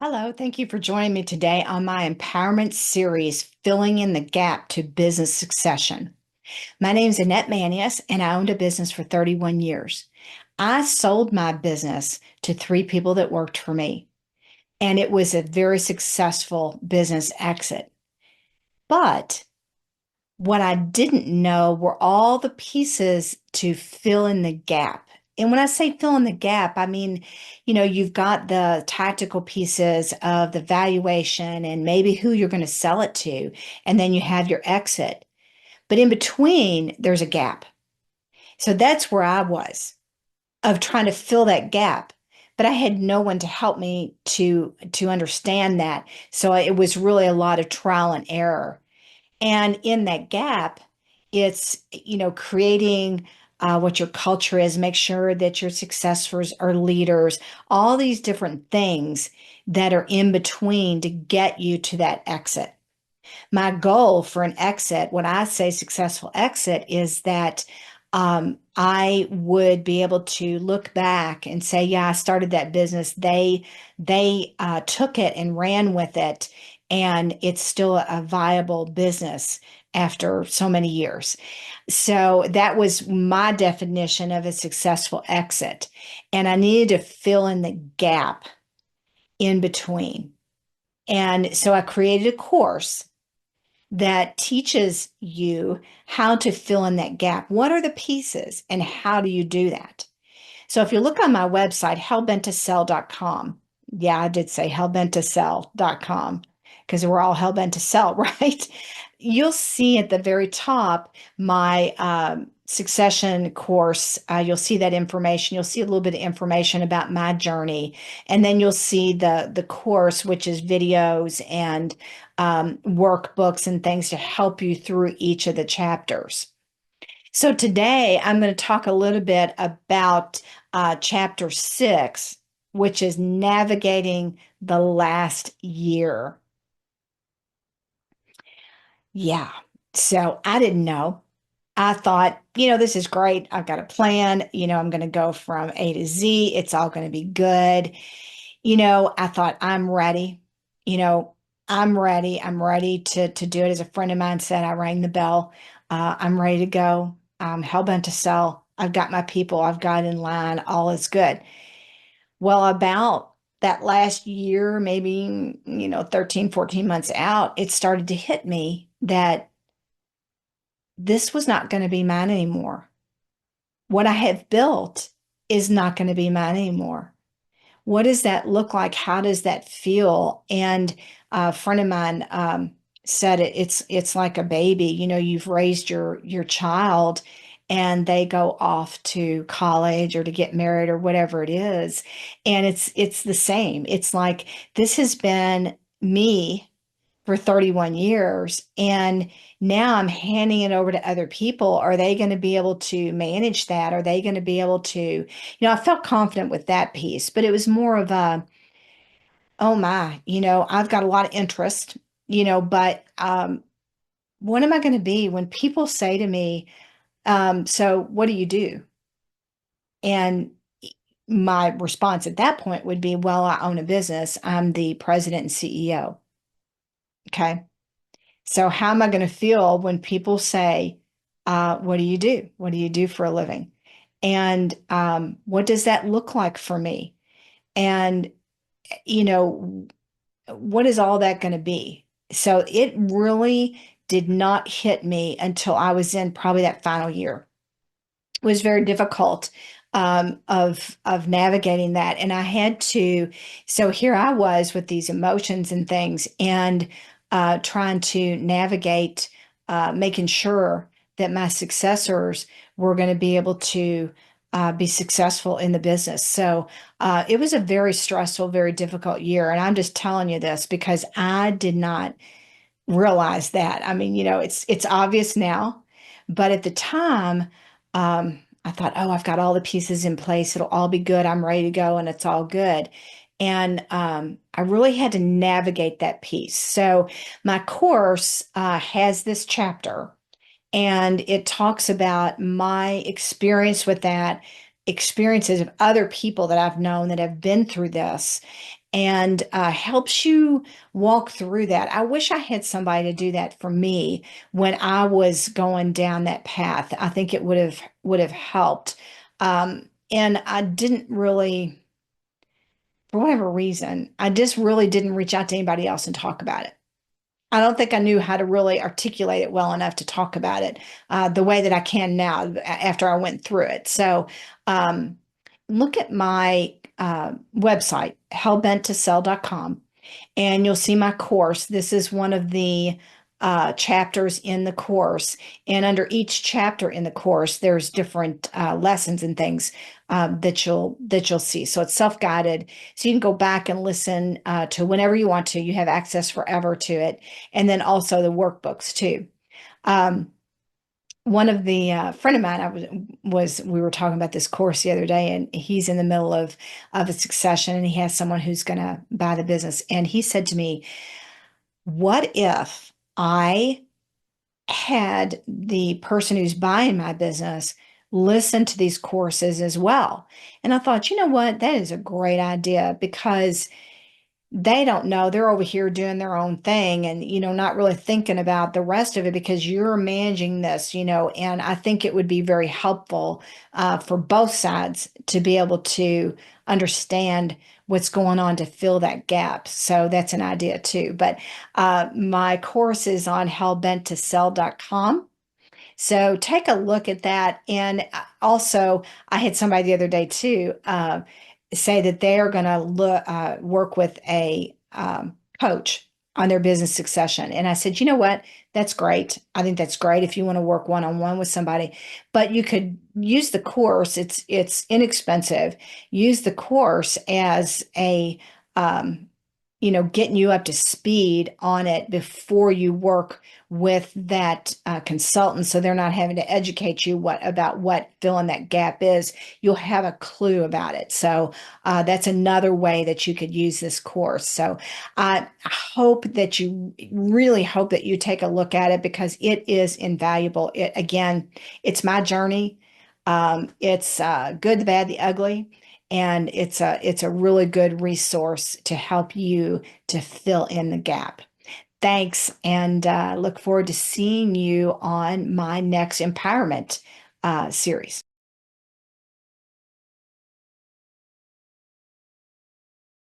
Hello, thank you for joining me today on my empowerment series, Filling in the Gap to Business Succession. My name is Annette Manius, and I owned a business for 31 years. I sold my business to three people that worked for me, and it was a very successful business exit. But what I didn't know were all the pieces to fill in the gap. And when I say fill in the gap, I mean, you've got the tactical pieces of the valuation and maybe who you're going to sell it to, and then you have your exit. But in between, there's a gap. So that's where I was of trying to fill that gap. But I had no one to help me to understand that. So it was really a lot of trial and error. And in that gap, it's, creating what your culture is, make sure that your successors are leaders, all these different things that are in between to get you to that exit. My goal for an exit, when I say successful exit, is that I would be able to look back and say, yeah, I started that business. They took it and ran with it, and it's still a viable business after so many years. So that was my definition of a successful exit. And I needed to fill in the gap in between. And so I created a course that teaches you how to fill in that gap. What are the pieces and how do you do that? So if you look on my website, hellbenttosell.com, yeah, I did say hellbenttosell.com because we're all hellbent to sell, right? You'll see at the very top my succession course. You'll see that information. You'll see a little bit of information about my journey, and then you'll see the course, which is videos and workbooks and things to help you through each of the chapters. So today I'm going to talk a little bit about chapter 6, which is navigating the last year. Yeah. So I didn't know. I thought, this is great. I've got a plan. I'm going to go from A to Z. It's all going to be good. I thought I'm ready. You know, I'm ready. I'm ready to do it. As a friend of mine said, I rang the bell. I'm ready to go. I'm hell bent to sell. I've got my people. I've got in line. All is good. Well, about that last year, maybe, 13, 14 months out, it started to hit me that this was not going to be mine anymore. What I have built is not going to be mine anymore. What does that look like? How does that feel? And a friend of mine said it's like a baby. You've raised your child, and they go off to college or to get married or whatever it is, and it's the same. It's like this has been me for 31 years. And now I'm handing it over to other people. Are they going to be able to manage that? Are they going to be able to, I felt confident with that piece, but it was more of a, oh my, I've got a lot of interest, but what am I going to be when people say to me, so what do you do? And my response at that point would be, well, I own a business. I'm the president and CEO. Okay. So, how am I going to feel when people say, what do you do? What do you do for a living? And what does that look like for me? And, you know, what is all that going to be? So, it really did not hit me until I was in probably that final year. It was very difficult of navigating that, and I had to. So here I was with these emotions and things, and trying to navigate, making sure that my successors were going to be able to be successful in the business. So it was a very stressful, very difficult year, and I'm just telling you this because I did not realize that. I mean, it's obvious now, but at the time, I thought, oh, I've got all the pieces in place. It'll all be good. I'm ready to go, and it's all good. And I really had to navigate that piece. So my course has this chapter, and it talks about my experience with that, experiences of other people that I've known that have been through this, and helps you walk through that. I wish I had somebody to do that for me when I was going down that path. I think it would have helped. And I didn't really, for whatever reason, I just really didn't reach out to anybody else and talk about it. I don't think I knew how to really articulate it well enough to talk about it the way that I can now after I went through it. So um, look at my website, hellbenttosell.com, and you'll see my course. This is one of the chapters in the course. And under each chapter in the course, there's different lessons and things that you'll see. So it's self-guided. So you can go back and listen to whenever you want to. You have access forever to it. And then also the workbooks too. Um, one of the friend of mine, we were talking about this course the other day, and he's in the middle of a succession, and he has someone who's going to buy the business, and he said to me, "What if I had the person who's buying my business listen to these courses as well?" And I thought, you know what, that is a great idea because they don't know. They're over here doing their own thing and, not really thinking about the rest of it because you're managing this, and I think it would be very helpful for both sides to be able to understand what's going on to fill that gap. So that's an idea too. But my course is on hellbenttosell.com. So take a look at that. And also, I had somebody the other day too say that they are going to work with a coach on their business succession. And I said, you know what? That's great. I think that's great if you want to work one-on-one with somebody. But you could use the course. It's inexpensive. Use the course as a getting you up to speed on it before you work with that consultant, so they're not having to educate you about what filling that gap is. You'll have a clue about it. So that's another way that you could use this course. So I really hope that you take a look at it because it is invaluable. Again, it's my journey. It's good, the bad, the ugly. And it's a really good resource to help you to fill in the gap. Thanks, and look forward to seeing you on my next empowerment series.